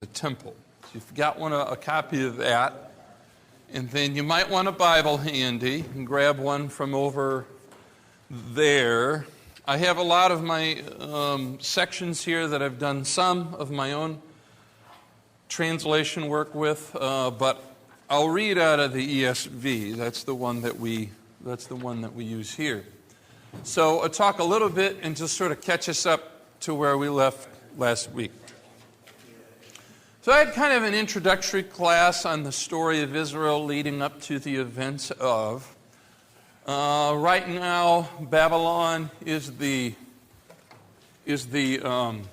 the temple. So if you've got a copy of that, and then you might want a Bible handy and grab one from over there. I have a lot of my sections here that I've done some of my own translation work with, but I'll read out of the ESV. That's the one that we use here. So I'll talk a little bit and just sort of catch us up to where we left last week. So I had kind of an introductory class on the story of Israel leading up to the events of. Right now, Babylon is the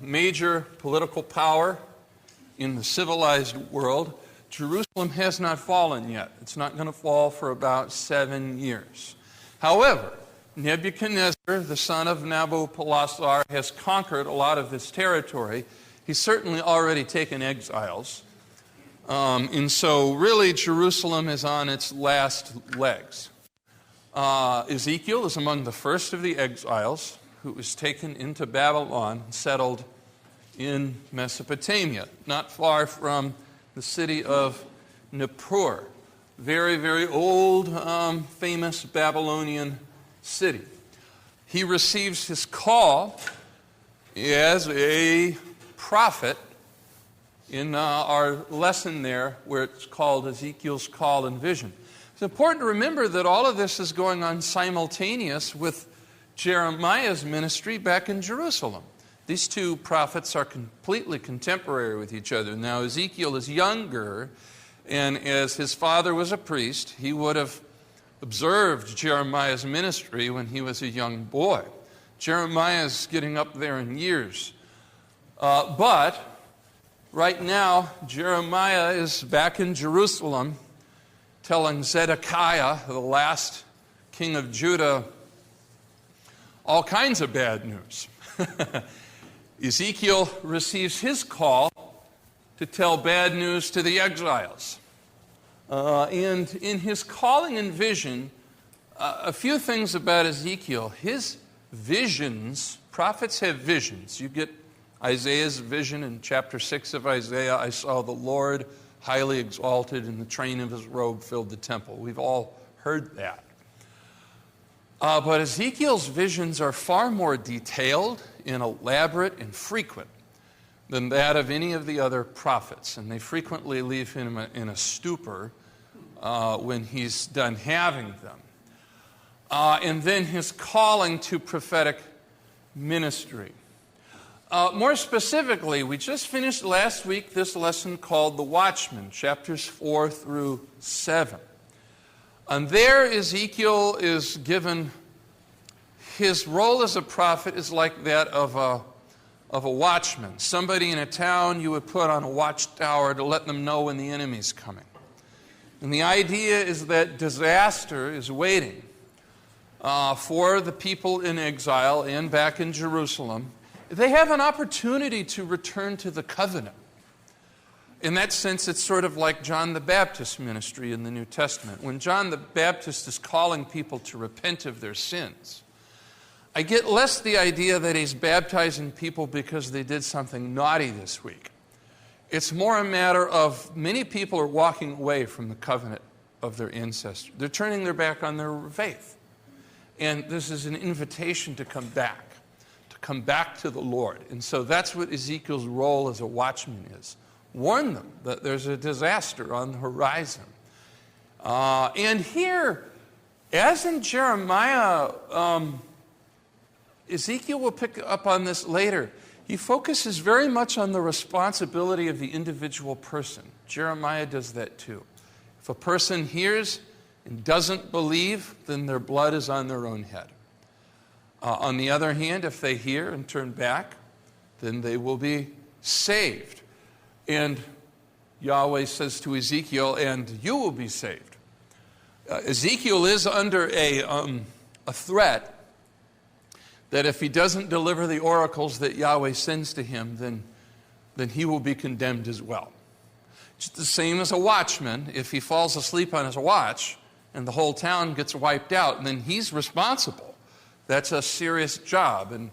major political power in the civilized world. Jerusalem has not fallen yet. It's not going to fall for about 7 years. However, Nebuchadnezzar, the son of Nabopolassar, has conquered a lot of this territory. He's certainly already taken exiles. And so really Jerusalem is on its last legs. Ezekiel is among the first of the exiles who was taken into Babylon and settled in Mesopotamia, not far from the city of Nippur. Very, very old, famous Babylonian city. He receives his call as a prophet in our lesson there where it's called Ezekiel's Call and Vision. It's important to remember that all of this is going on simultaneous with Jeremiah's ministry back in Jerusalem. These two prophets are completely contemporary with each other. Now Ezekiel is younger, and as his father was a priest, he would have observed Jeremiah's ministry when he was a young boy. Jeremiah is getting up there in years. But right now, Jeremiah is back in Jerusalem telling Zedekiah, the last king of Judah, all kinds of bad news. Ezekiel receives his call to tell bad news to the exiles. And in his calling and vision, a few things about Ezekiel. His visions, prophets have visions. You get Isaiah's vision in chapter 6 of Isaiah. I saw the Lord highly exalted, and the train of his robe filled the temple. We've all heard that. But Ezekiel's visions are far more detailed and elaborate and frequent than that of any of the other prophets. And they frequently leave him in a stupor when he's done having them. And then his calling to prophetic ministry. More specifically, we just finished last week this lesson called The Watchman, chapters 4 through 7. And there Ezekiel is given, his role as a prophet is like that of a watchman. Somebody in a town you would put on a watchtower to let them know when the enemy's coming. And the idea is that disaster is waiting for the people in exile and back in Jerusalem. They have an opportunity to return to the covenant. In that sense, it's sort of like John the Baptist's ministry in the New Testament. When John the Baptist is calling people to repent of their sins, I get less the idea that he's baptizing people because they did something naughty this week. It's more a matter of many people are walking away from the covenant of their ancestors. They're turning their back on their faith. And this is an invitation to come back to the Lord. And so that's what Ezekiel's role as a watchman is. Warn them that there's a disaster on the horizon. And here, as in Jeremiah, Ezekiel will pick up on this later. He focuses very much on the responsibility of the individual person. Jeremiah does that too. If a person hears and doesn't believe, then their blood is on their own head. On the other hand, if they hear and turn back, then they will be saved. And Yahweh says to Ezekiel, and you will be saved. Ezekiel is under a threat that if he doesn't deliver the oracles that Yahweh sends to him, then he will be condemned as well. It's the same as a watchman. If he falls asleep on his watch and the whole town gets wiped out, then he's responsible. That's a serious job. And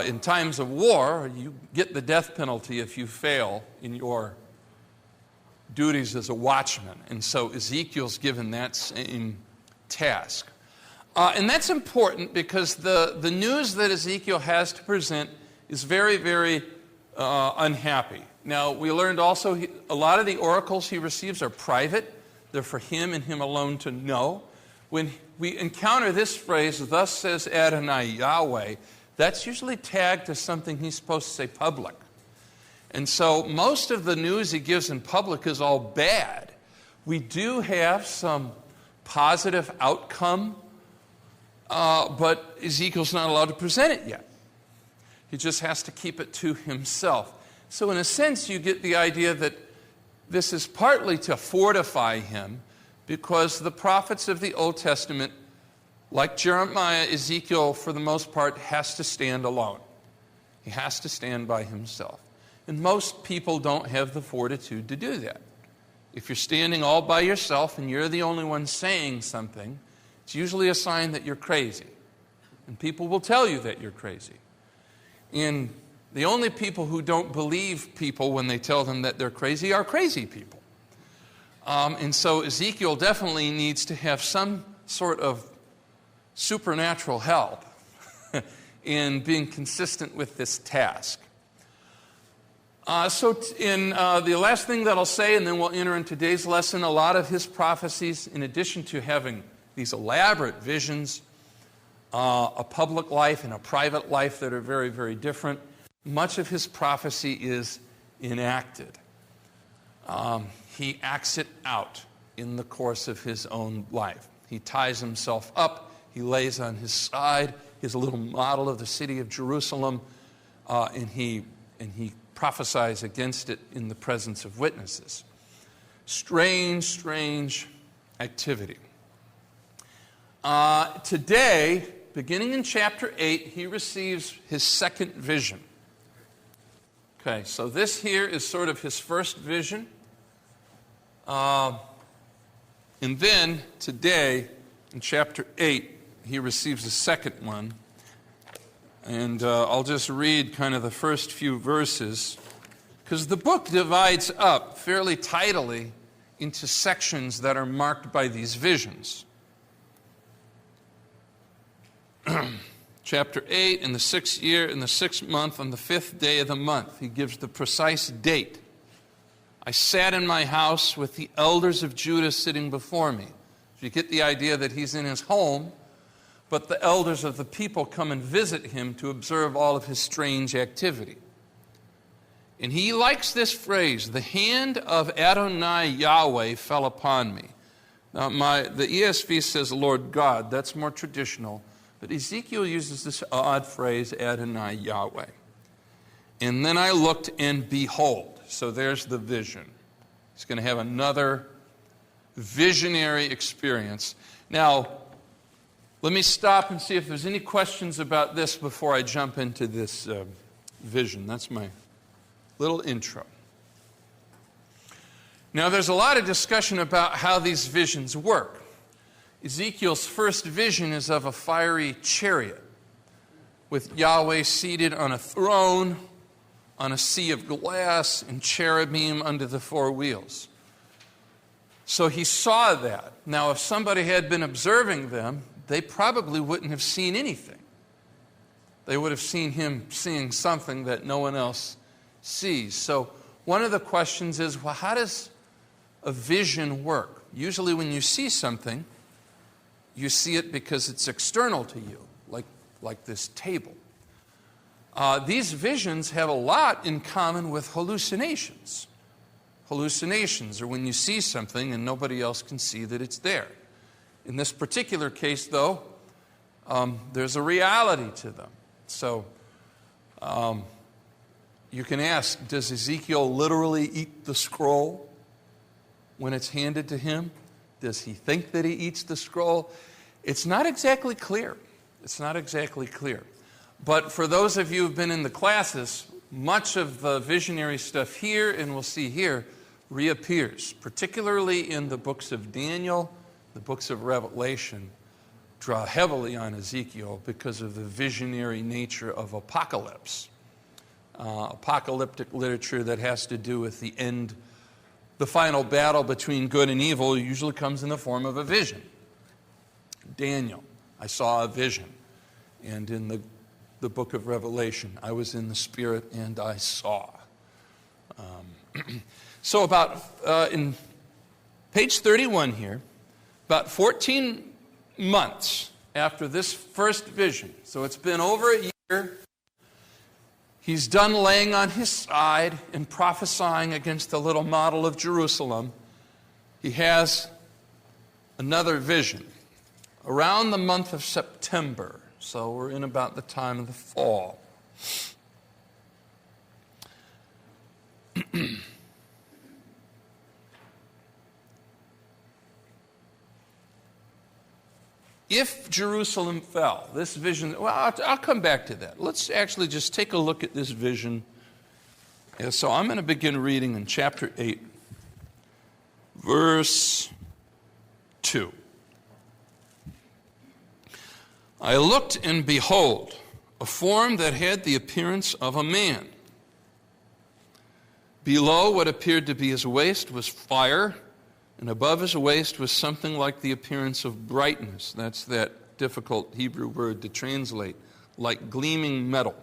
in times of war, you get the death penalty if you fail in your duties as a watchman. And so Ezekiel's given that same task. And that's important because the news that Ezekiel has to present is very, very unhappy. Now, we learned also a lot of the oracles he receives are private. They're for him and him alone to know. When we encounter this phrase, thus says Adonai Yahweh, that's usually tagged to something he's supposed to say public. And so most of the news he gives in public is all bad. We do have some positive outcome, but Ezekiel's not allowed to present it yet. He just has to keep it to himself. So in a sense, you get the idea that this is partly to fortify him, because the prophets of the Old Testament, like Jeremiah, Ezekiel, for the most part, has to stand alone. He has to stand by himself. And most people don't have the fortitude to do that. If you're standing all by yourself and you're the only one saying something, it's usually a sign that you're crazy. And people will tell you that you're crazy. And the only people who don't believe people when they tell them that they're crazy are crazy people. And so Ezekiel definitely needs to have some sort of supernatural help in being consistent with this task. The last thing that I'll say, and then we'll enter in today's lesson, a lot of his prophecies, in addition to having these elaborate visions, a public life and a private life that are very, very different, much of his prophecy is enacted. He acts it out in the course of his own life. He ties himself up. He lays on his side his little model of the city of Jerusalem, and he prophesies against it in the presence of witnesses. Strange, strange activity. Today, beginning in chapter 8, he receives his second vision. Okay, so this here is sort of his first vision. And then, today, in chapter 8, he receives the second one. And I'll just read kind of the first few verses, because the book divides up fairly tidily into sections that are marked by these visions. Chapter 8, in the 6th year, in the 6th month, on the 5th day of the month. He gives the precise date. I sat in my house with the elders of Judah sitting before me. So you get the idea that he's in his home, but the elders of the people come and visit him to observe all of his strange activity. And he likes this phrase, the hand of Adonai Yahweh fell upon me. Now the ESV says Lord God, that's more traditional. But Ezekiel uses this odd phrase, Adonai Yahweh. And then I looked and behold. So there's the vision. He's going to have another visionary experience. Now, let me stop and see if there's any questions about this before I jump into this vision. That's my little intro. Now, there's a lot of discussion about how these visions work. Ezekiel's first vision is of a fiery chariot with Yahweh seated on a throne on a sea of glass and cherubim under the four wheels. So he saw that. Now, if somebody had been observing them, they probably wouldn't have seen anything. They would have seen him seeing something that no one else sees. So one of the questions is, well, how does a vision work? Usually when you see something, you see it because it's external to you, like this table. These visions have a lot in common with hallucinations. Hallucinations are when you see something and nobody else can see that it's there. In this particular case, though, there's a reality to them. So you can ask, does Ezekiel literally eat the scroll when it's handed to him? Does he think that he eats the scroll? It's not exactly clear. It's not exactly clear. But for those of you who've been in the classes, much of the visionary stuff here, and we'll see here, reappears, particularly in the books of Daniel, the books of Revelation. draw heavily on Ezekiel because of the visionary nature of apocalypse. Apocalyptic literature that has to do with the end, the final battle between good and evil usually comes in the form of a vision. Daniel, I saw a vision. And in the book of Revelation, I was in the Spirit and I saw. So about, in page 31 here, about 14 months after this first vision, so it's been over a year, he's done laying on his side and prophesying against the little model of Jerusalem. He has another vision around the month of September. So we're in about the time of the fall. If Jerusalem fell, this vision, well, I'll come back to that. Let's actually just take a look at this vision. Yeah, so I'm going to begin reading in chapter 8, verse 2. I looked, and behold, a form that had the appearance of a man. Below what appeared to be his waist was fire, and above his waist was something like the appearance of brightness. That's that difficult Hebrew word to translate, like gleaming metal.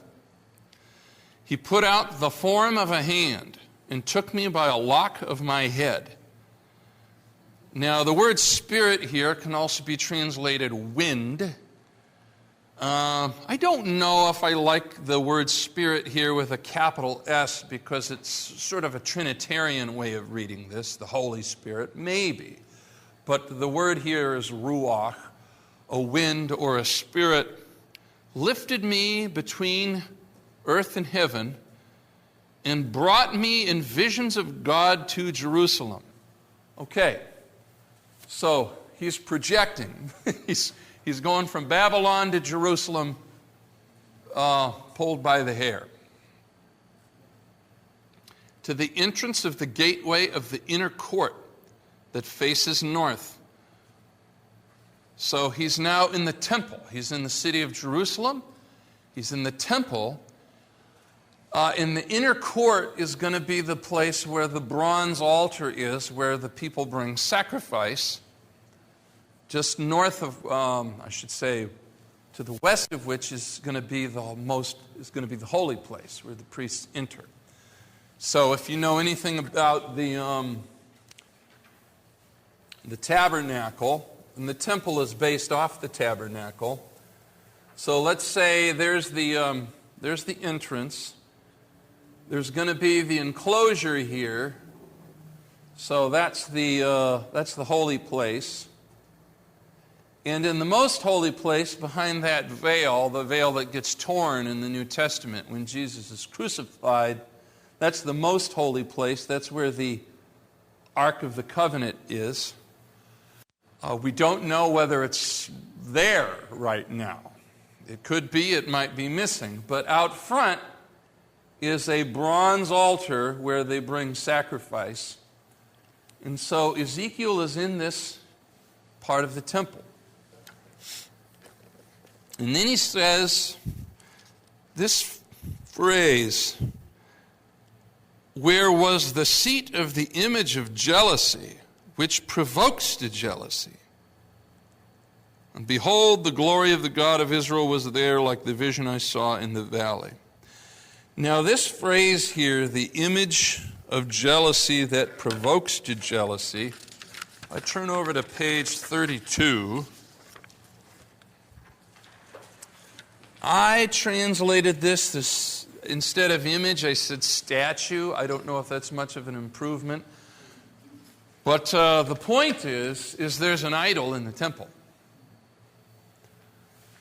He put out the form of a hand and took me by a lock of my head. Now, the word spirit here can also be translated wind. I don't know if I like the word spirit here with a capital S because it's sort of a Trinitarian way of reading this, the Holy Spirit, maybe. But the word here is YAWH, a wind or a spirit, lifted me between earth and heaven and brought me in visions of God to Jerusalem. Okay, so he's projecting. He's going from Babylon to Jerusalem, pulled by the hair. To the entrance of the gateway of the inner court that faces north. So he's now in the temple. He's in the city of Jerusalem. He's in the temple. In the inner court is going to be the place where the bronze altar is, where the people bring sacrifice. Just north of, I should say, to the west of which is going to be the holy place where the priests enter. So, if you know anything about the tabernacle, and the temple is based off the tabernacle. So, let's say there's the entrance. There's going to be the enclosure here. So that's the holy place. And in the most holy place, behind that veil, the veil that gets torn in the New Testament when Jesus is crucified, that's the most holy place. That's where the Ark of the Covenant is. We don't know whether it's there right now. It could be, it might be missing. But out front is a bronze altar where they bring sacrifice. And so Ezekiel is in this part of the temple. And then he says this phrase, where was the seat of the image of jealousy, which provokes to jealousy. And behold, the glory of the God of Israel was there, like the vision I saw in the valley. Now this phrase here, the image of jealousy that provokes to jealousy, I turn over to page 32. I translated this instead of image, I said statue. I don't know if that's much of an improvement. But the point is there's an idol in the temple.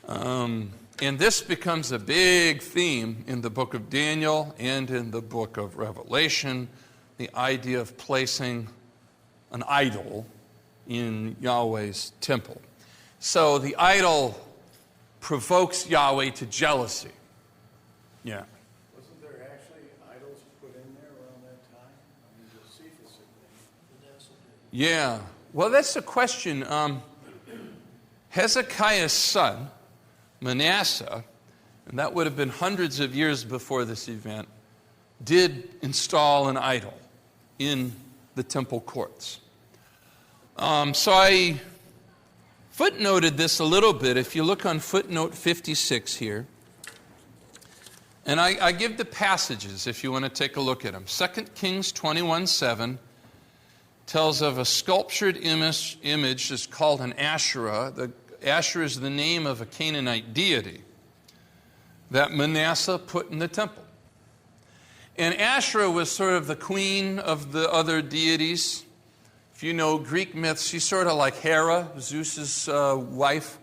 And this becomes a big theme in the book of Daniel and in the book of Revelation, the idea of placing an idol in Yahweh's temple. So the idol provokes Yahweh to jealousy. Yeah. Wasn't there actually idols put in there around that time? I mean, Josephus had been. Yeah. Well, that's the question. Hezekiah's son, Manasseh, and that would have been hundreds of years before this event, did install an idol in the temple courts. So I footnoted this a little bit. If you look on footnote 56 here, and I give the passages if you want to take a look at them. 2 Kings 21:7 tells of a sculptured image that's called an Asherah. The Asherah is the name of a Canaanite deity that Manasseh put in the temple. And Asherah was sort of the queen of the other deities. If you know Greek myths, she's sort of like Hera, Zeus's wife.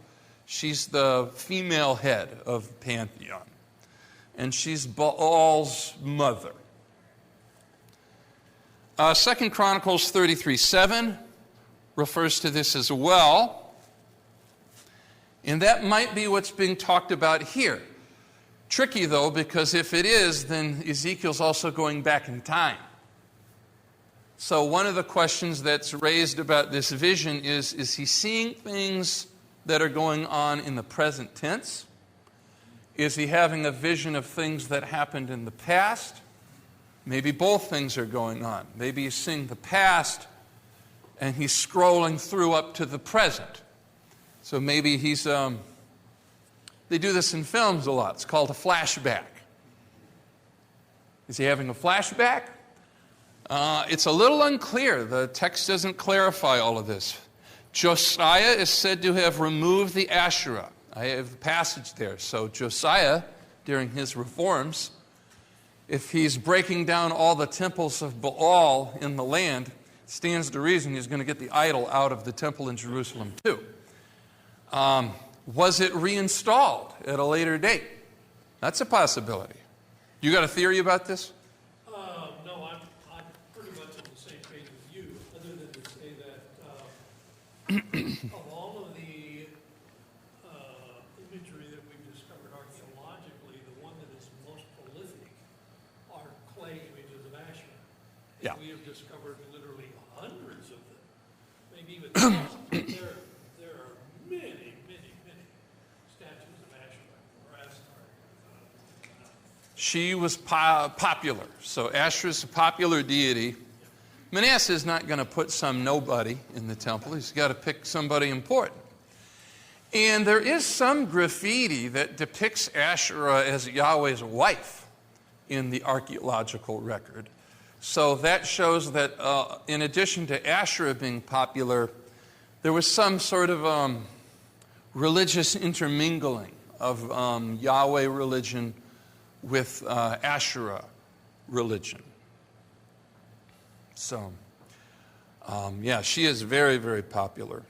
She's the female head of Pantheon. And she's Baal's mother. 2 Chronicles 33:7 refers to this as well. And that might be what's being talked about here. Tricky, though, because if it is, then Ezekiel's also going back in time. So one of the questions that's raised about this vision is he seeing things that are going on in the present tense? Is he having a vision of things that happened in the past? Maybe both things are going on. Maybe he's seeing the past and he's scrolling through up to the present. So maybe he's... They do this in films a lot. It's called a flashback. Is he having a flashback? It's a little unclear. The text doesn't clarify all of this. Josiah is said to have removed the Asherah. I have the passage there. So Josiah, during his reforms, if he's breaking down all the temples of Baal in the land, it stands to reason he's going to get the idol out of the temple in Jerusalem too. Was it reinstalled at a later date? That's a possibility. You got a theory about this? No, I'm pretty much on the same page with you, other than to say that of all of the imagery that we've discovered archaeologically, the one that is most prolific are clay images of Asherah. Yeah. We have discovered literally hundreds of them, maybe even thousands. There are many, many, many statues of Asherah or Astarte. She was popular. So Asherah's a popular deity. Manasseh is not going to put some nobody in the temple. He's got to pick somebody important. And there is some graffiti that depicts Asherah as Yahweh's wife in the archaeological record. So that shows that in addition to Asherah being popular, there was some sort of religious intermingling of Yahweh religion with Asherah religion. So, yeah, she is very, very popular.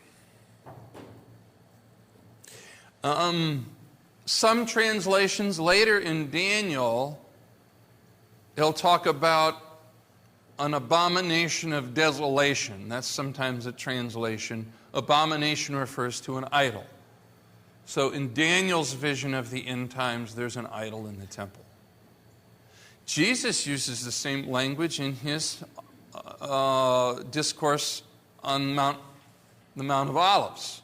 Some translations later in Daniel, he'll talk about an abomination of desolation. That's sometimes a translation. Abomination refers to an idol. So in Daniel's vision of the end times, there's an idol in the temple. Jesus uses the same language in his discourse on the Mount of Olives.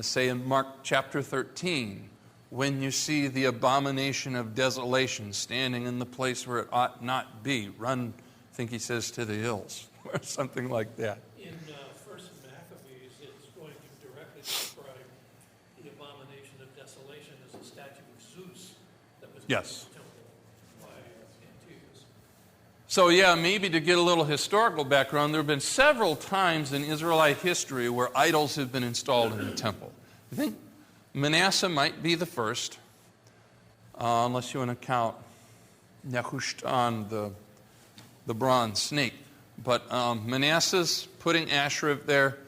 Say in Mark chapter 13, when you see the abomination of desolation standing in the place where it ought not be, run, I think he says, to the hills, or something like that. In First Maccabees, it's going to directly describe the abomination of desolation as a statue of Zeus that was Yes. built in the temple by Antiochus. So yeah, maybe to get a little historical background, there have been several times in Israelite history where idols have been installed in the temple. I think Manasseh might be the first, unless you want to count Nehushtan, the bronze snake. But Manasseh's putting Asherah there.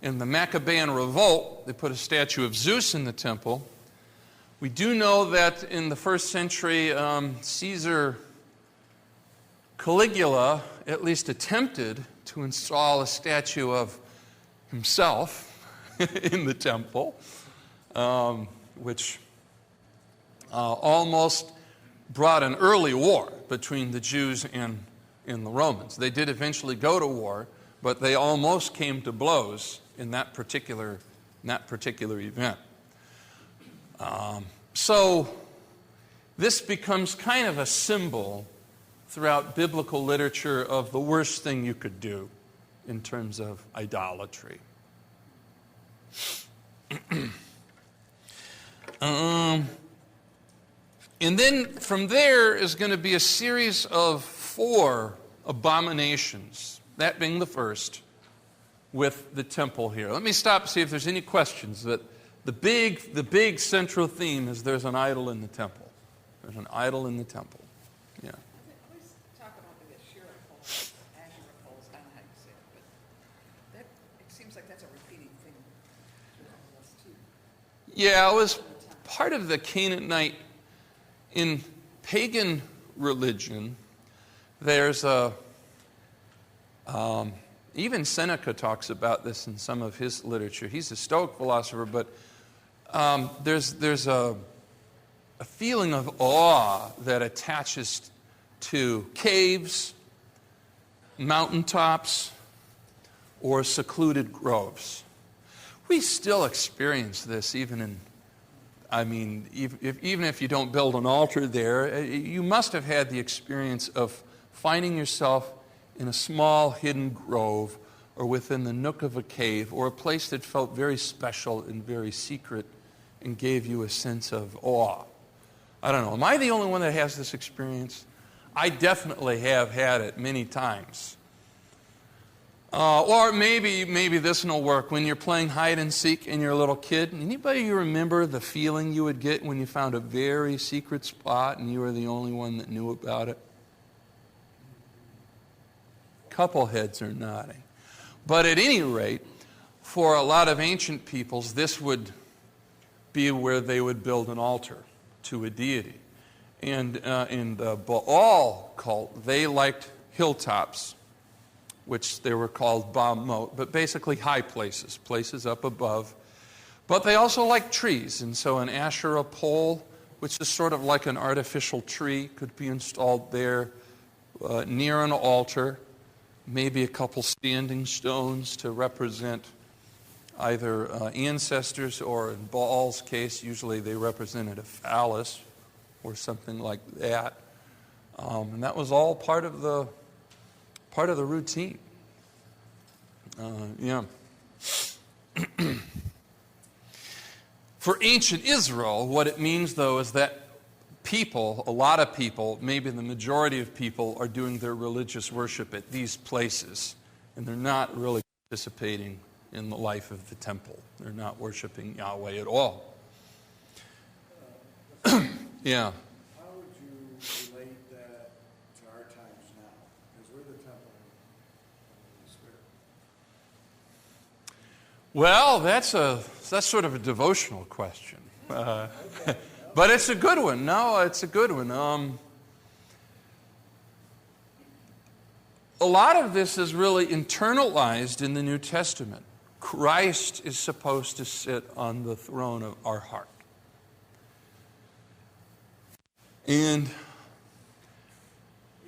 In the Maccabean revolt, they put a statue of Zeus in the temple. We do know that in the first century, Caesar Caligula at least attempted to install a statue of himself in the temple, which almost brought an early war between the Jews and the Romans. They did eventually go to war, but they almost came to blows in that particular in that particular event. So this becomes kind of a symbol throughout biblical literature of the worst thing you could do in terms of idolatry. And then from there is going to be a series of 4 abominations, that being the first, with the temple here. Let me stop and see if there's any questions. But the big central theme is there's an idol in the temple. There's an idol in the temple. Yeah. I always talk about the Asherah poles, Asherah poles, I don't know how you say it, but it seems like that's a repeating thing throughout this too. Yeah, it was part of the Canaanite. In pagan religion, there's even Seneca talks about this in some of his literature. He's a Stoic philosopher, but there's a feeling of awe that attaches to caves, mountaintops, or secluded groves. We still experience this even if you don't build an altar there, you must have had the experience of finding yourself in a small hidden grove or within the nook of a cave or a place that felt very special and very secret and gave you a sense of awe. I don't know. Am I the only one that has this experience? I definitely have had it many times. Or maybe this will work. When you're playing hide and seek and you're a little kid, anybody remember the feeling you would get when you found a very secret spot and you were the only one that knew about it? Couple heads are nodding. But at any rate, for a lot of ancient peoples, this would be where they would build an altar to a deity. And in the Baal cult, they liked hilltops, which they were called Bamot, but basically high places, places up above. But they also liked trees, and so an Asherah pole, which is sort of like an artificial tree, could be installed there near an altar, maybe a couple standing stones to represent either ancestors, or in Baal's case, usually they represented a phallus or something like that. And that was all part of the routine. Yeah. For ancient Israel, what it means, though, is that people, a lot of people, maybe the majority of people, are doing their religious worship at these places, and they're not really participating in the life of the temple. They're not worshiping Yahweh at all. Yeah. How would you relate that to our times now? Because we're the temple of the Spirit. Well, that's sort of a devotional question. But it's a good one. No, it's a good one. A lot of this is really internalized in the New Testament. Christ is supposed to sit on the throne of our heart. And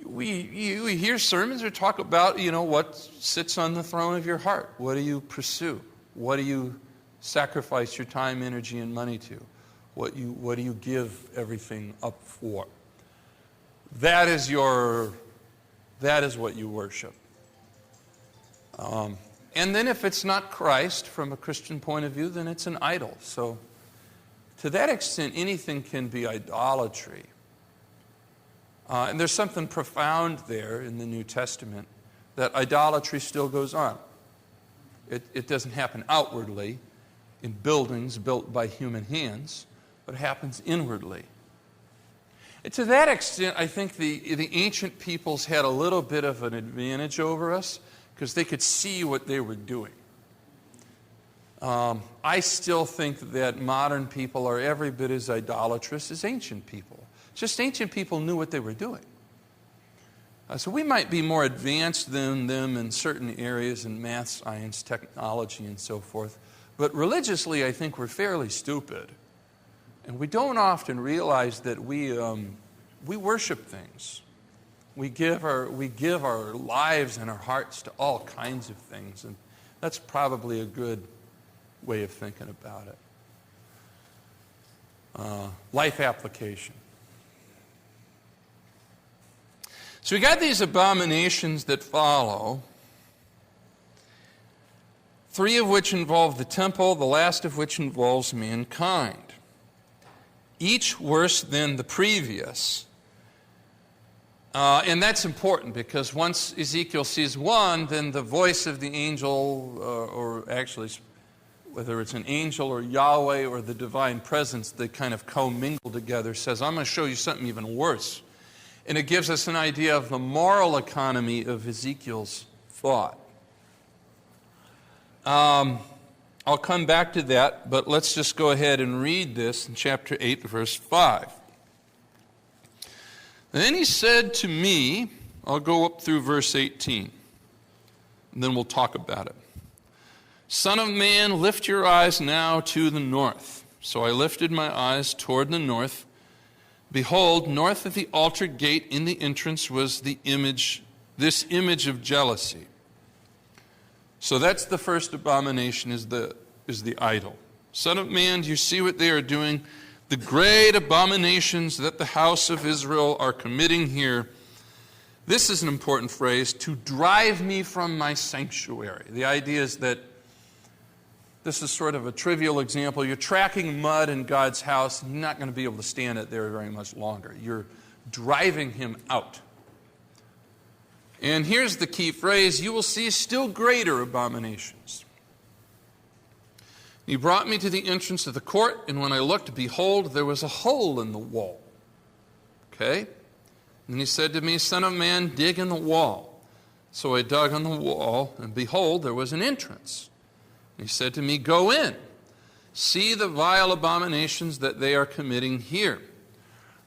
we hear sermons or talk about, what sits on the throne of your heart. What do you pursue? What do you sacrifice your time, energy, and money to? What do you give everything up for? That is what you worship. And then if it's not Christ, from a Christian point of view, then it's an idol. So to that extent, anything can be idolatry. And there's something profound there in the New Testament, that idolatry still goes on. It doesn't happen outwardly in buildings built by human hands, but it happens inwardly. And to that extent, I think the ancient peoples had a little bit of an advantage over us because they could see what they were doing. I still think that modern people are every bit as idolatrous as ancient people. Just ancient people knew what they were doing. So we might be more advanced than them in certain areas in math, science, technology, and so forth. But religiously, I think we're fairly stupid. And we don't often realize that we worship things. We give our lives and our hearts to all kinds of things. And that's probably a good way of thinking about it. Life application. So we got these abominations that follow, 3 of which involve the temple, the last of which involves mankind. Each worse than the previous. And that's important because once Ezekiel sees one, then the voice of the angel, or actually whether it's an angel or Yahweh or the divine presence, they kind of commingle together, says, I'm going to show you something even worse. And it gives us an idea of the moral economy of Ezekiel's thought. I'll come back to that, but let's just go ahead and read this in chapter 8, verse 5. And then he said to me, I'll go up through verse 18, and then we'll talk about it. Son of man, lift your eyes now to the north. So I lifted my eyes toward the north. Behold, north of the altar gate in the entrance was this image of jealousy. So that's the first abomination, is the idol. Son of man, do you see what they are doing? The great abominations that the house of Israel are committing here. This is an important phrase, to drive me from my sanctuary. The idea is that this is sort of a trivial example. You're tracking mud in God's house, and you're not going to be able to stand it there very much longer. You're driving him out. And here's the key phrase, you will see still greater abominations. He brought me to the entrance of the court, and when I looked, behold, there was a hole in the wall. Okay? And he said to me, Son of man, dig in the wall. So I dug on the wall, and behold, there was an entrance. He said to me, go in, see the vile abominations that they are committing here.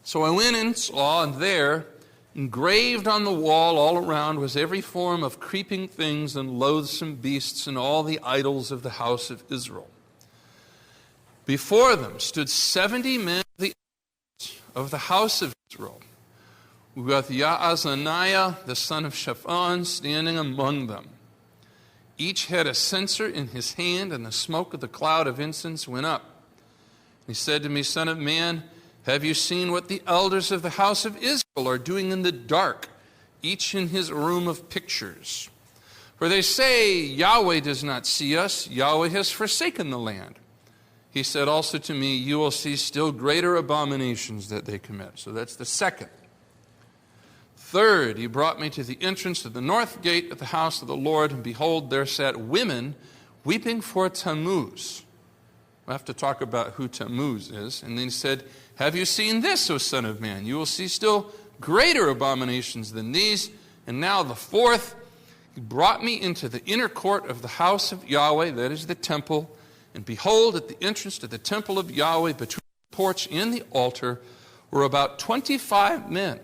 So I went and saw, and there, engraved on the wall all around, was every form of creeping things and loathsome beasts and all the idols of the house of Israel. Before them stood 70 men of the house of Israel, with Yaazaniah, the son of Shaphan, standing among them. Each had a censer in his hand, and the smoke of the cloud of incense went up. He said to me, Son of man, have you seen what the elders of the house of Israel are doing in the dark, each in his room of pictures? For they say, Yahweh does not see us, Yahweh has forsaken the land. He said also to me, you will see still greater abominations that they commit. So that's the second. Third, he brought me to the entrance of the north gate of the house of the Lord, and behold, there sat women weeping for Tammuz. We'll have to talk about who Tammuz is. And then he said, have you seen this, O son of man? You will see still greater abominations than these. And now the fourth, he brought me into the inner court of the house of Yahweh, that is the temple. And behold, at the entrance to the temple of Yahweh, between the porch and the altar, were about 25 men,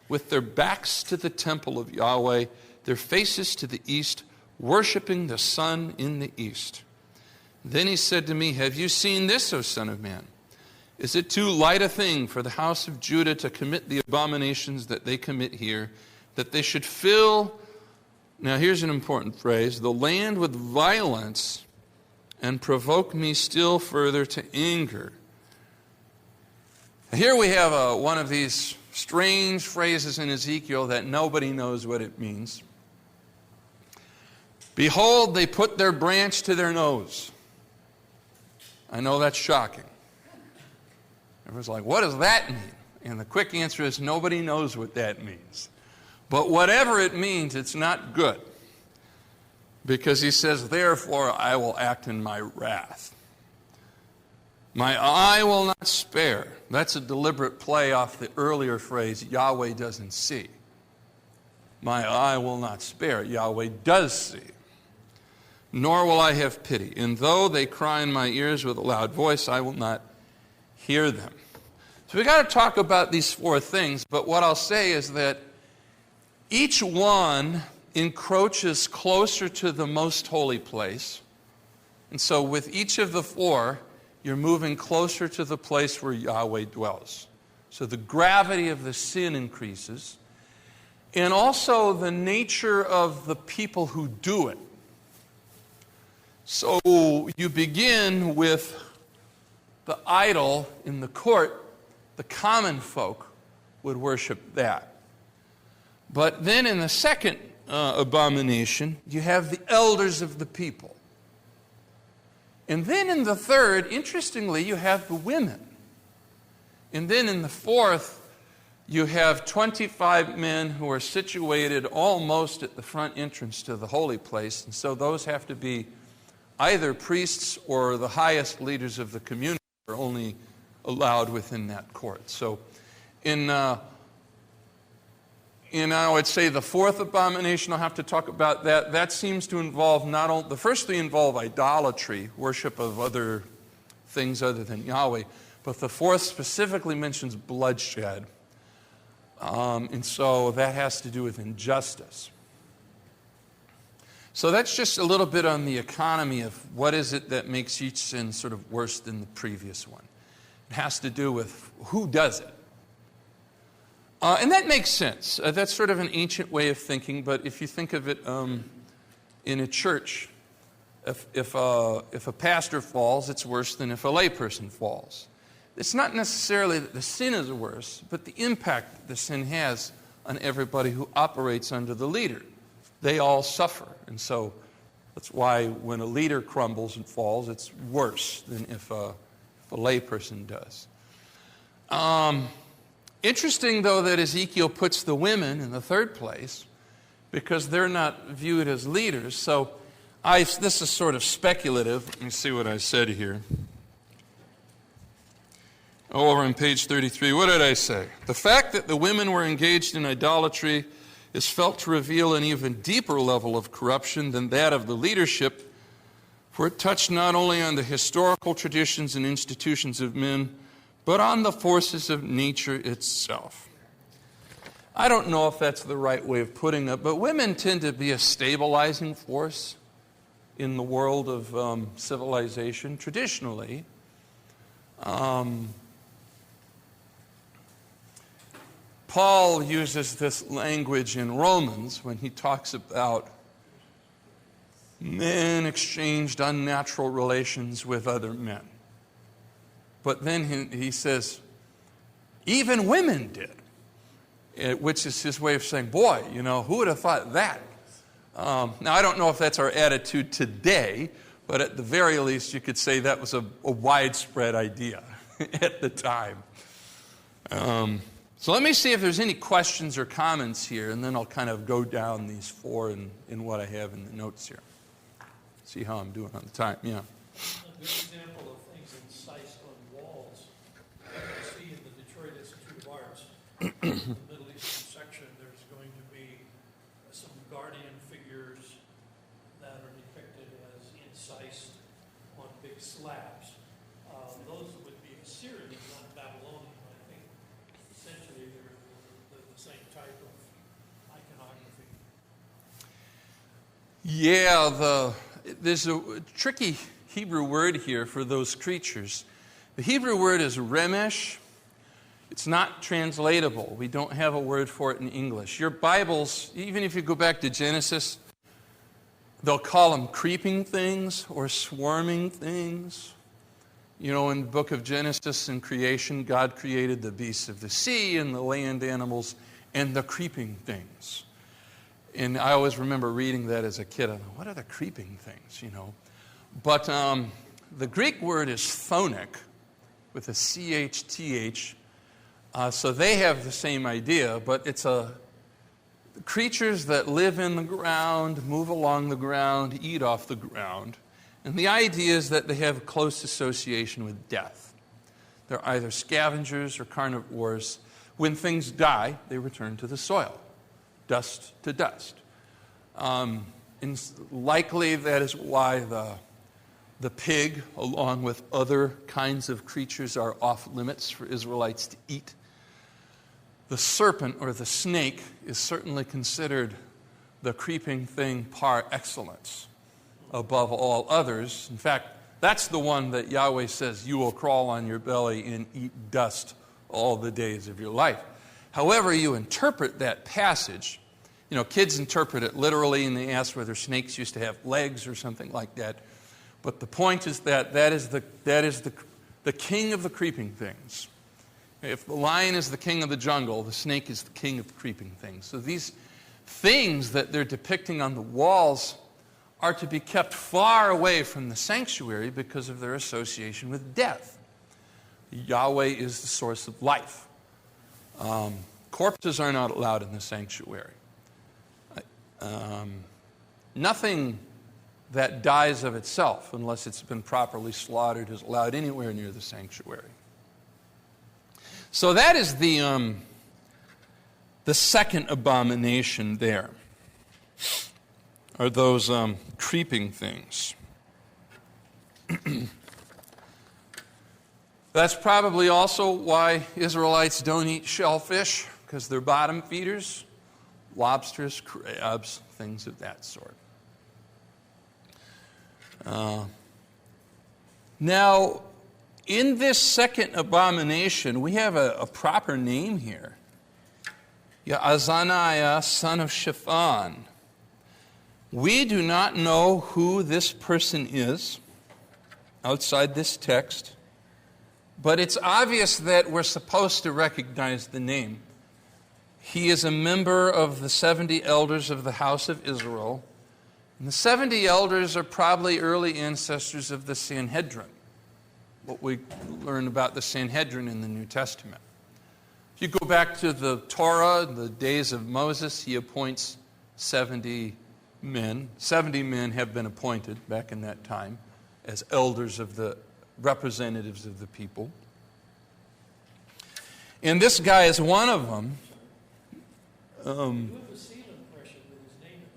with their backs to the temple of Yahweh, their faces to the east, worshiping the sun in the east. Then he said to me, have you seen this, O son of man? Is it too light a thing for the house of Judah to commit the abominations that they commit here, that they should fill, now here's an important phrase, the land with violence and provoke me still further to anger? Here we have one of these strange phrases in Ezekiel that nobody knows what it means. Behold, they put their branch to their nose. I know that's shocking. Everyone's like, what does that mean? And the quick answer is nobody knows what that means. But whatever it means, it's not good. Because he says, therefore I will act in my wrath. My eye will not spare. That's a deliberate play off the earlier phrase, Yahweh doesn't see. My eye will not spare. Yahweh does see. Nor will I have pity. And though they cry in my ears with a loud voice, I will not hear them. So we've got to talk about these four things, but what I'll say is that each one encroaches closer to the most holy place. And so with each of the four, you're moving closer to the place where Yahweh dwells. So the gravity of the sin increases. And also the nature of the people who do it. So you begin with the idol in the court. The common folk would worship that. But then in the second abomination, you have the elders of the people. And then in the third, interestingly, you have the women. And then in the fourth, you have 25 men who are situated almost at the front entrance to the holy place. And so those have to be either priests or the highest leaders of the community are only allowed within that court. So in I would say the fourth abomination, I'll have to talk about that. That seems to involve not only, the first three involve idolatry, worship of other things other than Yahweh, but the fourth specifically mentions bloodshed. And so that has to do with injustice. So that's just a little bit on the economy of what is it that makes each sin sort of worse than the previous one. It has to do with who does it. And that makes sense. That's sort of an ancient way of thinking, but if you think of it in a church, if a pastor falls, it's worse than if a layperson falls. It's not necessarily that the sin is worse, but the impact that the sin has on everybody who operates under the leader. They all suffer. And so that's why when a leader crumbles and falls, it's worse than if a layperson does. Interesting, though, that Ezekiel puts the women in the third place because they're not viewed as leaders. So this is sort of speculative. Let me see what I said here. Over on page 33, what did I say? The fact that the women were engaged in idolatry is felt to reveal an even deeper level of corruption than that of the leadership, for it touched not only on the historical traditions and institutions of men, but on the forces of nature itself. I don't know if that's the right way of putting it, but women tend to be a stabilizing force in the world of civilization traditionally. Paul uses this language in Romans when he talks about men exchanged unnatural relations with other men. But then he says, even women did, which is his way of saying, boy, who would have thought that? Now, I don't know if that's our attitude today, but at the very least, you could say that was a widespread idea at the time. So let me see if there's any questions or comments here, and then I'll kind of go down these four in what I have in the notes here. See how I'm doing on the time. Yeah. A good example of things incised on walls. You see in the Detroit Institute of Arts, the Middle Eastern section, there's going to be some guardian figures that are depicted as incised on big slabs. Those would be Assyrian, not Babylonian. I think essentially they're the same type of iconography. Yeah, there's a tricky Hebrew word here for those creatures. The Hebrew word is remesh. It's not translatable. We don't have a word for it in English. Your Bibles, even if you go back to Genesis, they'll call them creeping things or swarming things. In the book of Genesis and creation, God created the beasts of the sea and the land animals and the creeping things. And I always remember reading that as a kid. I thought, what are the creeping things, But the Greek word is phonic with a C-H-T-H. So they have the same idea, but it's creatures that live in the ground, move along the ground, eat off the ground. And the idea is that they have a close association with death. They're either scavengers or carnivores. When things die, they return to the soil. Dust to dust. And likely that is why the pig, along with other kinds of creatures, are off limits for Israelites to eat. The serpent or the snake is certainly considered the creeping thing par excellence above all others. In fact, that's the one that Yahweh says, you will crawl on your belly and eat dust all the days of your life. However you interpret that passage, kids interpret it literally and they ask whether snakes used to have legs or something like that. But the point is that is the king of the creeping things. If the lion is the king of the jungle, the snake is the king of the creeping things. So these things that they're depicting on the walls are to be kept far away from the sanctuary because of their association with death. Yahweh is the source of life. Corpses are not allowed in the sanctuary. Nothing that dies of itself, unless it's been properly slaughtered, is allowed anywhere near the sanctuary. So that is the second abomination there, are those creeping things. That's probably also why Israelites don't eat shellfish, because they're bottom feeders, lobsters, crabs, things of that sort. Now, in this second abomination, we have a proper name here. Azaniah, son of Shaphan. We do not know who this person is outside this text, but it's obvious that we're supposed to recognize the name. He is a member of the 70 elders of the house of Israel. And the 70 elders are probably early ancestors of the Sanhedrin, what we learn about the Sanhedrin in the New Testament. If you go back to the Torah, the days of Moses, he appoints 70 men. 70 men have been appointed back in that time as elders of the representatives of the people. And this guy is one of them. You have a seal impression with his name in it.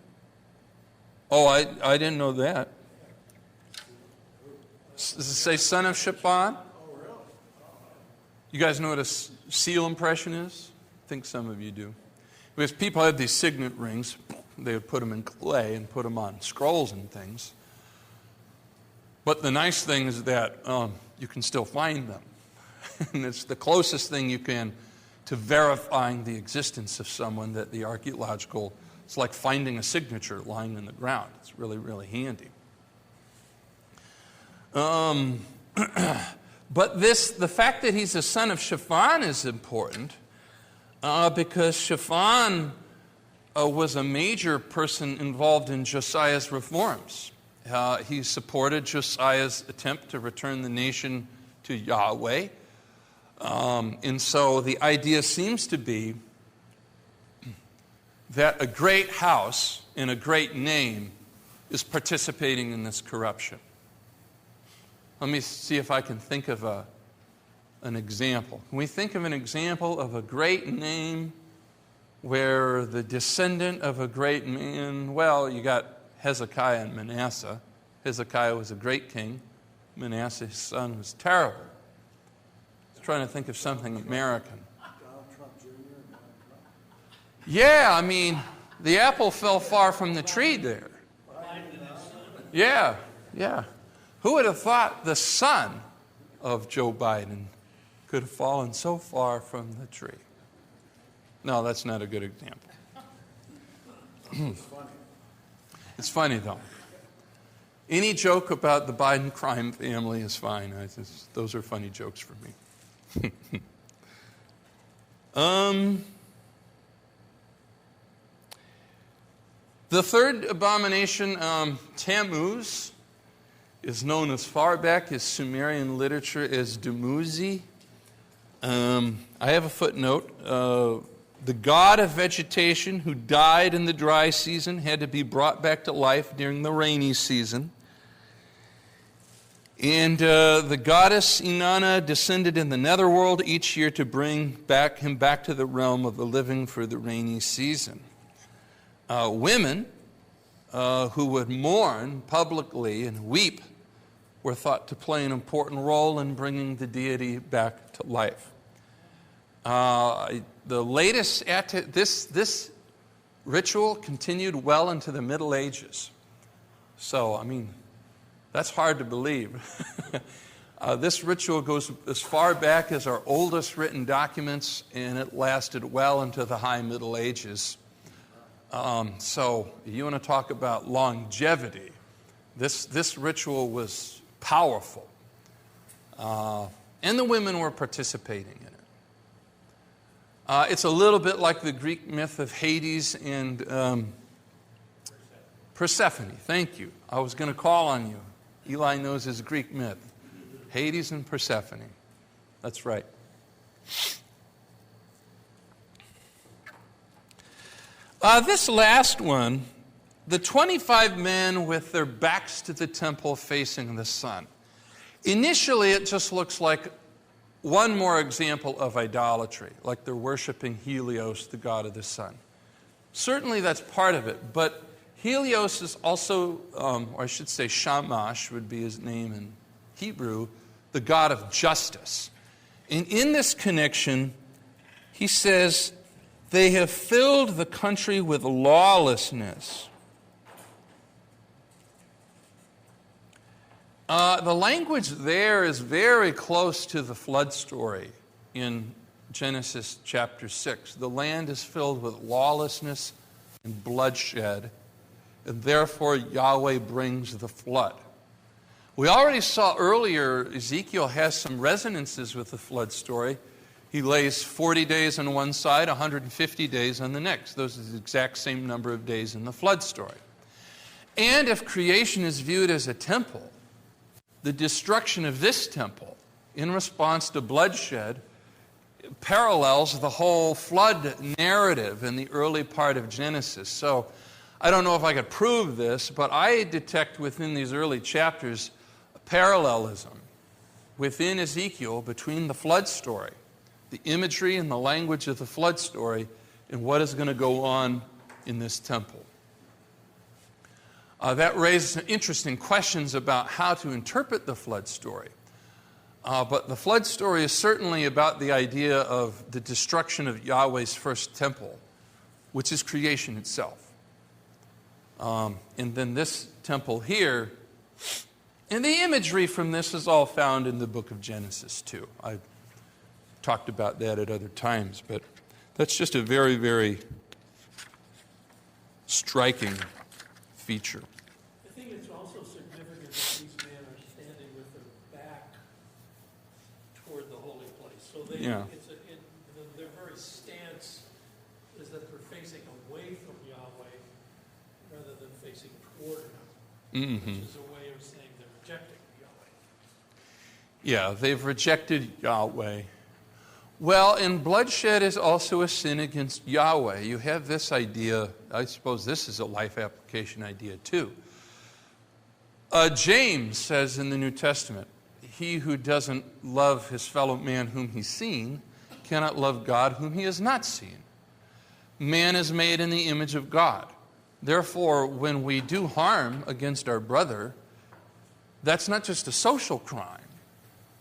Oh, I didn't know that. Does it say son of Shaphan? You guys know what a seal impression is? I think some of you do. Because people had these signet rings. They would put them in clay and put them on scrolls and things. But the nice thing is that you can still find them. And it's the closest thing you can to verifying the existence of someone that the archaeological, it's like finding a signature lying in the ground. It's really, really handy. But the fact that he's a son of Shaphan is important because Shaphan was a major person involved in Josiah's reforms. He supported Josiah's attempt to return the nation to Yahweh. And so the idea seems to be that a great house and a great name is participating in this corruption. Let me see if I can think of an example. Can we think of an example of a great name where the descendant of a great man, well, you got Hezekiah and Manasseh. Hezekiah was a great king. Manasseh, his son, was terrible. I was trying to think of something American. Donald Trump Jr. and Donald Trump. Yeah, I mean, the apple fell far from the tree there. Yeah. Who would have thought the son of Joe Biden could have fallen so far from the tree? No, that's not a good example. It's funny, though. Any joke about the Biden crime family is fine. Those are funny jokes for me. The third abomination, Tammuz, is known as far back as Sumerian literature as Dumuzi. I have a footnote. The god of vegetation who died in the dry season had to be brought back to life during the rainy season. And the goddess Inanna descended in the netherworld each year to bring him back to the realm of the living for the rainy season. Women who would mourn publicly and weep were thought to play an important role in bringing the deity back to life. The latest, this ritual continued well into the Middle Ages. So, I mean, that's hard to believe. This ritual goes as far back as our oldest written documents, and it lasted well into the High Middle Ages. So, you want to talk about longevity. This ritual was powerful. And the women were participating in it. It's a little bit like the Greek myth of Hades and Persephone. Thank you. I was going to call on you. Eli knows his Greek myth. Hades and Persephone. That's right. This last one, the 25 men with their backs to the temple facing the sun. Initially, it just looks like one more example of idolatry, like they're worshiping Helios, the god of the sun. Certainly that's part of it, but Helios is also, or I should say Shamash would be his name in Hebrew, the god of justice. And in this connection, he says, they have filled the country with lawlessness. The language there is very close to the flood story in Genesis chapter 6. The land is filled with lawlessness and bloodshed, and therefore Yahweh brings the flood. We already saw earlier, Ezekiel has some resonances with the flood story. He lays 40 days on one side, 150 days on the next. Those are the exact same number of days in the flood story. And if creation is viewed as a temple, the destruction of this temple in response to bloodshed parallels the whole flood narrative in the early part of Genesis. So I don't know if I could prove this, but I detect within these early chapters a parallelism within Ezekiel between the flood story, the imagery and the language of the flood story, and what is going to go on in this temple. That raises some interesting questions about how to interpret the flood story. But the flood story is certainly about the idea of the destruction of Yahweh's first temple, which is creation itself. And then this temple here, and the imagery from this is all found in the book of Genesis too. I've talked about that at other times, but that's just a very, very striking feature. I think it's also significant that these men are standing with their back toward the holy place. So they, Yeah. their very stance is that they're facing away from Yahweh rather than facing toward Him, which is a way of saying they're rejecting Yahweh. Yeah, they've rejected Yahweh. Well, and bloodshed is also a sin against Yahweh. You have this idea, I suppose this is a life application idea too. James says in the New Testament, he who doesn't love his fellow man whom he's seen cannot love God whom he has not seen. Man is made in the image of God. Therefore, when we do harm against our brother, that's not just a social crime.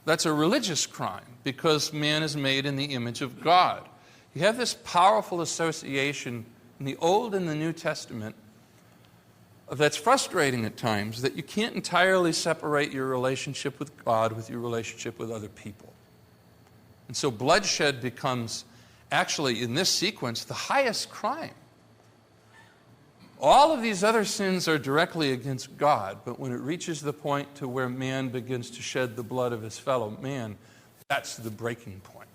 That's a religious crime, because man is made in the image of God. You have this powerful association in the Old and the New Testament that's frustrating at times, that you can't entirely separate your relationship with God with your relationship with other people. And so bloodshed becomes, actually in this sequence, the highest crime. All of these other sins are directly against God, but when it reaches the point to where man begins to shed the blood of his fellow man, that's the breaking point.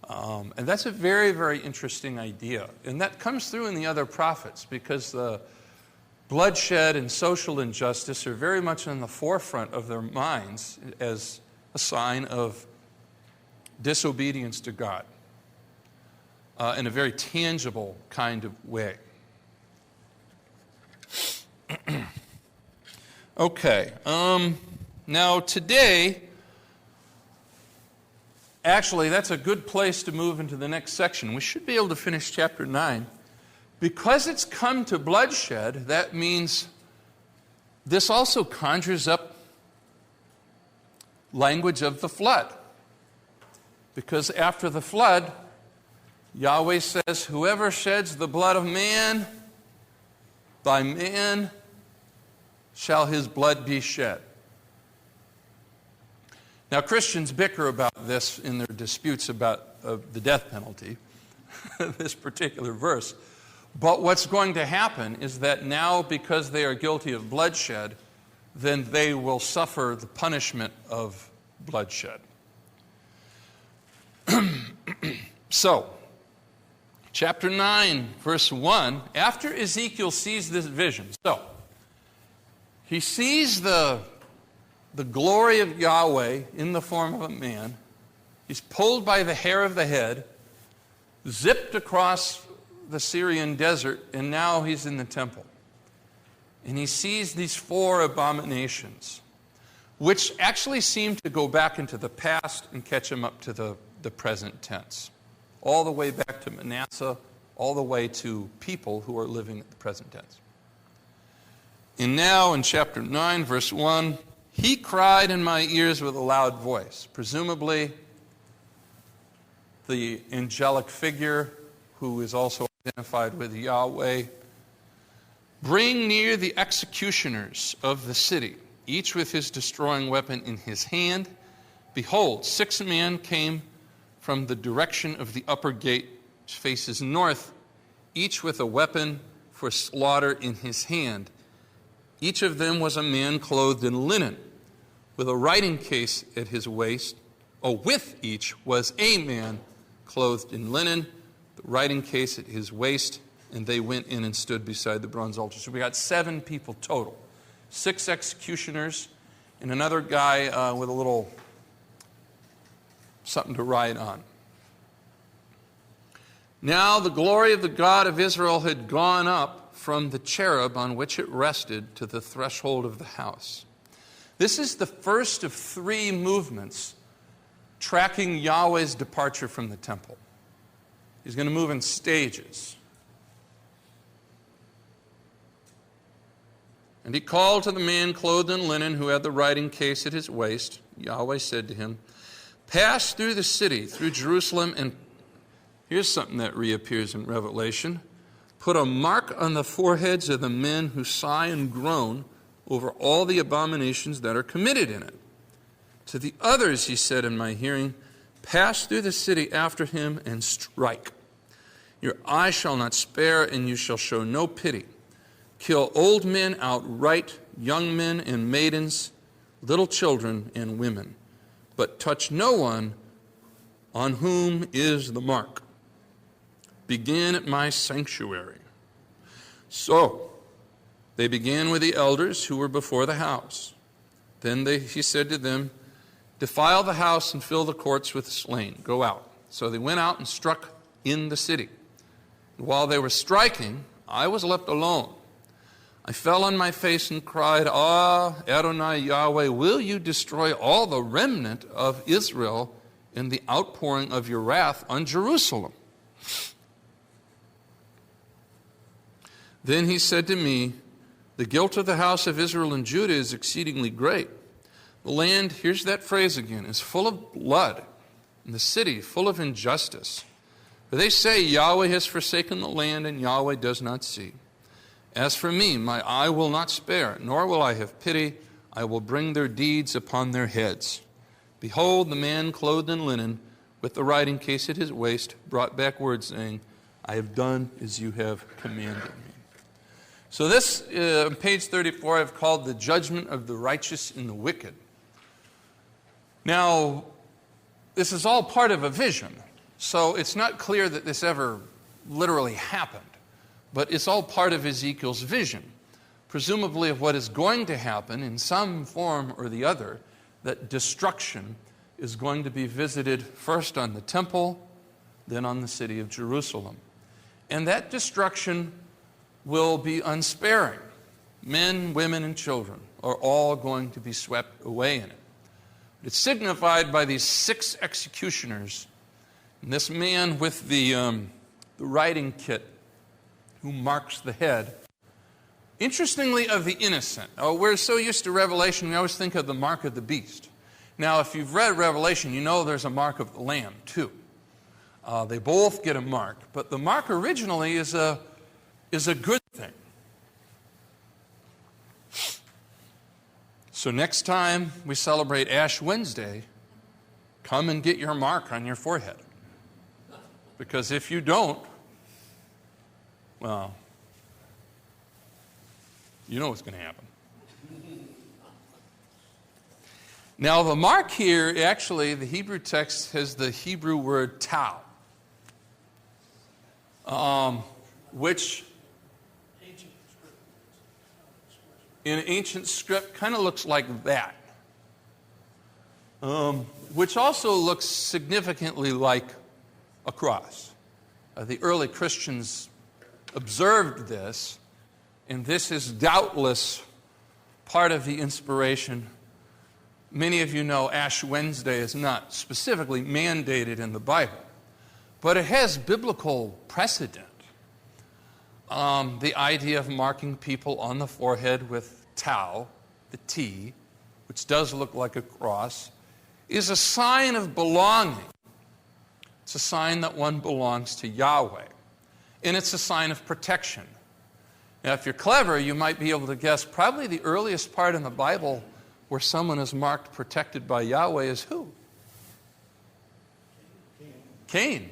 And that's a very, very interesting idea. And that comes through in the other prophets, because the bloodshed and social injustice are very much on the forefront of their minds as a sign of disobedience to God in a very tangible kind of way. Okay, now today, actually that's a good place to move into the next section. We should be able to finish chapter 9. Because it's come to bloodshed, that means this also conjures up language of the flood. Because after the flood, Yahweh says, whoever sheds the blood of man, by man shall his blood be shed. Now, Christians bicker about this in their disputes about the death penalty, this particular verse. But what's going to happen is that now, because they are guilty of bloodshed, then they will suffer the punishment of bloodshed. So, chapter 9, verse 1, after Ezekiel sees this vision, so he sees the glory of Yahweh in the form of a man. He's pulled by the hair of the head, zipped across the Syrian desert, and now he's in the temple. And he sees these 4 abominations, which actually seem to go back into the past and catch him up to the present tense. All the way back to Manasseh, all the way to people who are living at the present tense. And now in chapter 9, verse 1, he cried in my ears with a loud voice. Presumably, the angelic figure who is also identified with Yahweh. Bring near the executioners of the city, each with his destroying weapon in his hand. Behold, 6 men came from the direction of the upper gate, which faces north, each with a weapon for slaughter in his hand. Each of them was a man clothed in linen, with a writing case at his waist. With each was a man clothed in linen, the writing case at his waist, and they went in and stood beside the bronze altar. So we got 7 people total. 6 executioners, and another guy with a little something to write on. Now the glory of the God of Israel had gone up from the cherub on which it rested to the threshold of the house. This is the first of 3 movements tracking Yahweh's departure from the temple. He's going to move in stages. And he called to the man clothed in linen who had the writing case at his waist. Yahweh said to him, pass through the city, through Jerusalem, and here's something that reappears in Revelation. Put a mark on the foreheads of the men who sigh and groan over all the abominations that are committed in it. To the others, he said in my hearing, pass through the city after him and strike. Your eye shall not spare, and you shall show no pity. Kill old men outright, young men and maidens, little children and women. But touch no one on whom is the mark. Begin at my sanctuary. So they began with the elders who were before the house. Then he said to them, defile the house and fill the courts with the slain. Go out. So they went out and struck in the city. And while they were striking, I was left alone. I fell on my face and cried, Adonai Yahweh, will you destroy all the remnant of Israel in the outpouring of your wrath on Jerusalem? Then he said to me, the guilt of the house of Israel and Judah is exceedingly great. The land, here's that phrase again, is full of blood, and the city full of injustice. For they say, Yahweh has forsaken the land, and Yahweh does not see. As for me, my eye will not spare, nor will I have pity. I will bring their deeds upon their heads. Behold, the man clothed in linen, with the writing case at his waist, brought back word, saying, I have done as you have commanded me. So this, page 34, I've called the judgment of the righteous and the wicked. Now, this is all part of a vision, so it's not clear that this ever literally happened. But it's all part of Ezekiel's vision, presumably of what is going to happen in some form or the other, that destruction is going to be visited first on the temple, then on the city of Jerusalem. And that destruction will be unsparing. Men, women, and children are all going to be swept away in it. It's signified by these 6 executioners, and this man with the writing kit who marks the head, interestingly, of the innocent. We're so used to Revelation, we always think of the mark of the beast. Now, if you've read Revelation, you know there's a mark of the Lamb, too. They both get a mark, but the mark originally is a good thing. So next time we celebrate Ash Wednesday, come and get your mark on your forehead. Because if you don't, Well, you know what's going to happen. Now, the mark here, actually, the Hebrew text has the Hebrew word tau, which in ancient script kind of looks like that, which also looks significantly like a cross. The early Christians observed this, and this is doubtless part of the inspiration. Many of you know Ash Wednesday is not specifically mandated in the Bible, but it has biblical precedent. The idea of marking people on the forehead with tau, the T, which does look like a cross, is a sign of belonging. It's a sign that one belongs to Yahweh. And it's a sign of protection. Now, if you're clever, you might be able to guess probably the earliest part in the Bible where someone is marked protected by Yahweh is who? Cain.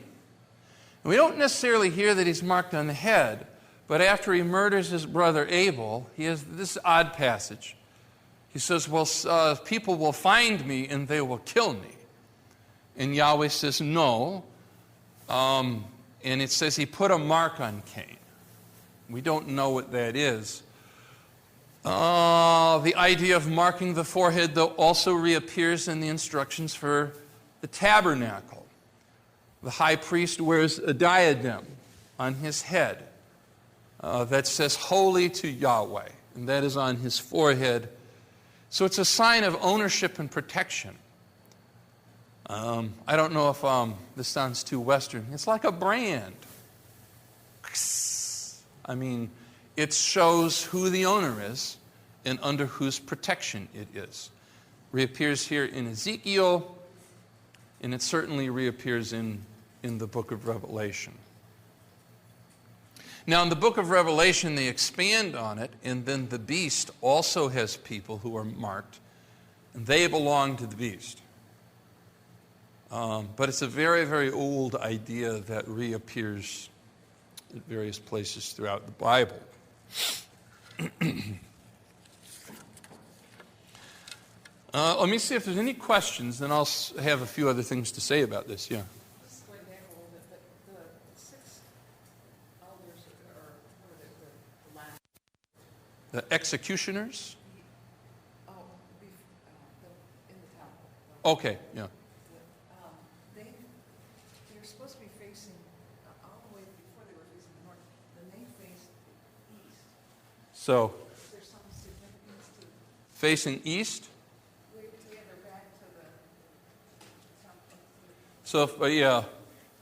And we don't necessarily hear that he's marked on the head, but after he murders his brother Abel, he has this odd passage. He says, well, people will find me and they will kill me. And Yahweh says, no. And it says he put a mark on Cain. We don't know what that is. The idea of marking the forehead, though, also reappears in the instructions for the tabernacle. The high priest wears a diadem on his head that says, holy to Yahweh, and that is on his forehead. So it's a sign of ownership and protection. I don't know if this sounds too Western. It's like a brand. I mean, it shows who the owner is and under whose protection it is. Reappears here in Ezekiel, and it certainly reappears in the book of Revelation. Now, in the book of Revelation, they expand on it, and then the beast also has people who are marked, and they belong to the beast. But it's a very, very old idea that reappears at various places throughout the Bible. Let me see if there's any questions, then I'll have a few other things to say about this. Yeah. Just going back a little bit, but the 6 elders, or what are they, the last? The executioners? In the temple. Okay, yeah. They're supposed to be facing, all the way before they were facing the north, then they faced east. So, Is there some significance to, facing east. they have their back to the temple? So,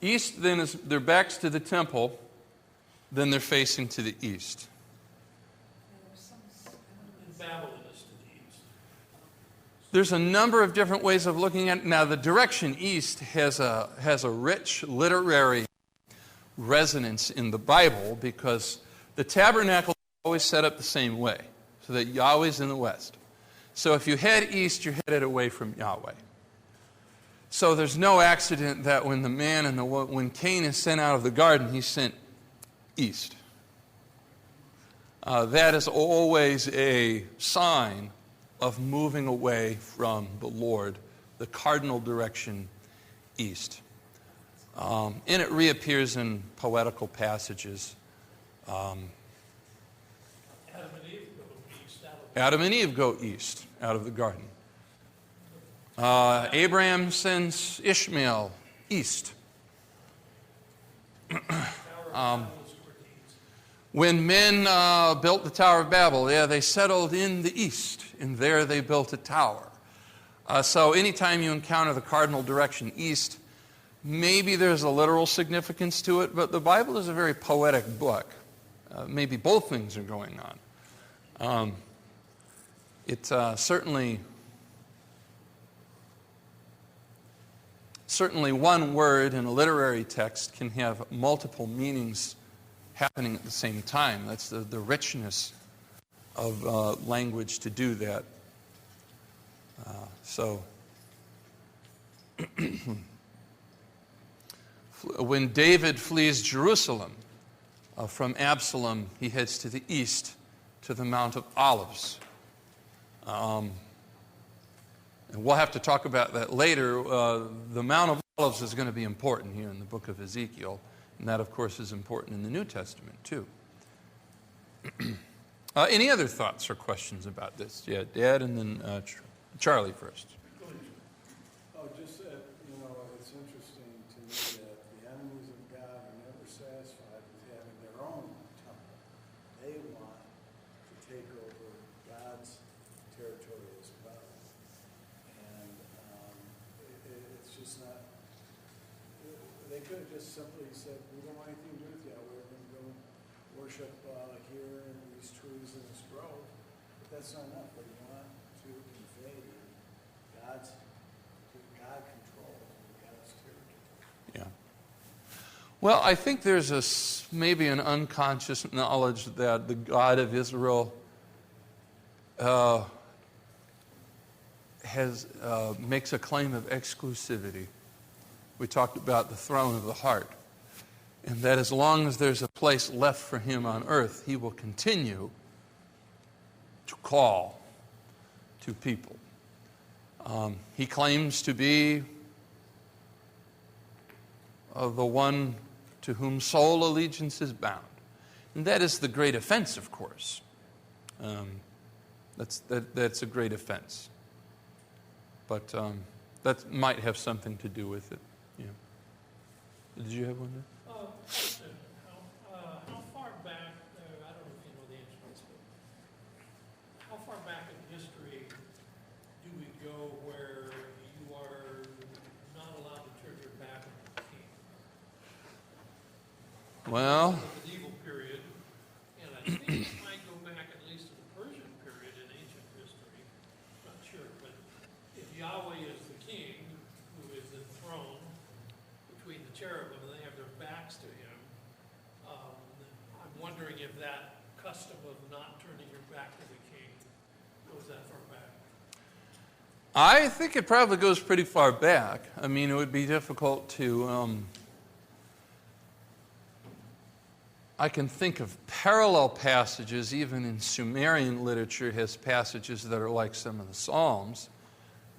east then is their backs to the temple, then they're facing to the east. And there's some, And Babylon is to the east. There's a number of different ways of looking at it. Now, the direction east has a rich literary resonance in the Bible because the tabernacle is always set up the same way, so that Yahweh's in the west. So if you head east, you're headed away from Yahweh. So there's no accident that when the man and when Cain is sent out of the garden, he's sent east. That is always a sign of moving away from the Lord, the cardinal direction east. And it reappears in poetical passages. Adam and Eve go east out of the garden. Abraham sends Ishmael east. When men built the Tower of Babel, they settled in the east, and there they built a tower. So anytime you encounter the cardinal direction east, maybe there's a literal significance to it, but the Bible is a very poetic book. Maybe both things are going on. It certainly one word in a literary text can have multiple meanings happening at the same time. That's the richness of language to do that. When David flees Jerusalem, From Absalom, he heads to the east to the Mount of Olives. And we'll have to talk about that later. The Mount of Olives is going to be important here in the book of Ezekiel. And that, of course, is important in the New Testament, too. Any other thoughts or questions about this? Yeah, Dad, and then Charlie first. Oh, just that, it's interesting to me that the enemies of God are never satisfied with having their own temple. They want to take over God's territory as well. And it's just not, they could have just simply said, we don't want anything to do with you. We're going to go worship here in these trees in this grove. But that's not enough. They want to invade God controls God's territory. Yeah. Well, I think there's maybe an unconscious knowledge that the God of Israel makes a claim of exclusivity. We talked about the throne of the heart. And that as long as there's a place left for him on earth, he will continue to call to people. He claims to be the one to whom sole allegiance is bound. And that is the great offense, of course. That's a great offense. But that might have something to do with it. Yeah. Did you have one there? Question. How far back, I don't know if you know the answer to this, but how far back in history do we go where you are not allowed to turn your back on the king? Well, The medieval period, and I think it might go back at least to the Persian period in ancient history. Not sure, but if Yahweh is the king who is enthroned between the cherubim and they have their backs to him, I'm wondering if that custom of not turning your back to the king goes that far back. I think it probably goes pretty far back. I mean, it would be difficult to... I can think of parallel passages, even in Sumerian literature, has passages that are like some of the Psalms,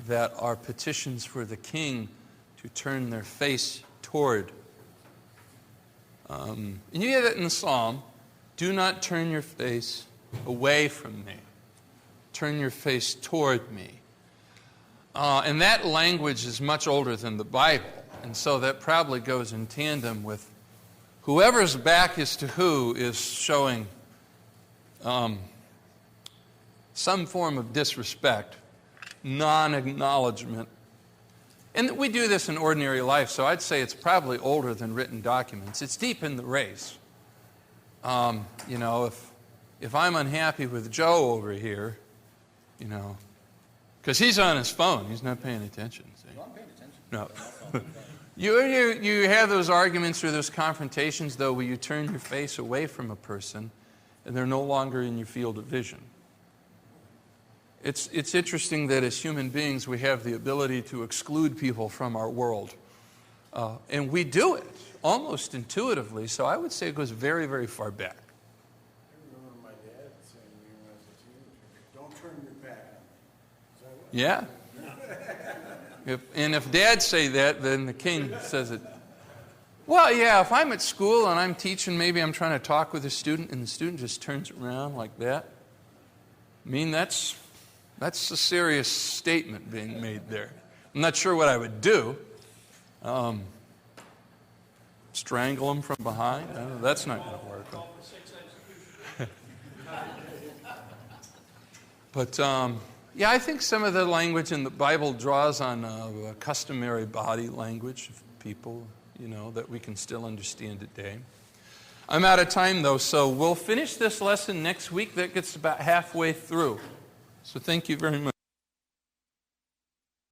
that are petitions for the king to turn their face toward. And you hear that in the Psalm, do not turn your face away from me. Turn your face toward me. And that language is much older than the Bible. And so that probably goes in tandem with whoever's back is to who is showing some form of disrespect, non-acknowledgement. And we do this in ordinary life, so I'd say it's probably older than written documents. It's deep in the race. If I'm unhappy with Joe over here, because he's on his phone, he's not paying attention. See? Well, I'm paying attention. No. You have those arguments or those confrontations, though, where you turn your face away from a person and they're no longer in your field of vision. It's interesting that as human beings we have the ability to exclude people from our world. And we do it almost intuitively, so I would say it goes very, very far back. I remember my dad saying to me when I was a teenager, don't turn your back on me. Yeah. If Dad say that, then the king says it. Well, yeah, if I'm at school and I'm teaching, maybe I'm trying to talk with a student, and the student just turns around like that. I mean, that's a serious statement being made there. I'm not sure what I would do. Strangle him from behind? That's not going to work. But, yeah, I think some of the language in the Bible draws on a customary body language of people, that we can still understand today. I'm out of time, though, so we'll finish this lesson next week. That gets about halfway through. So thank you very much.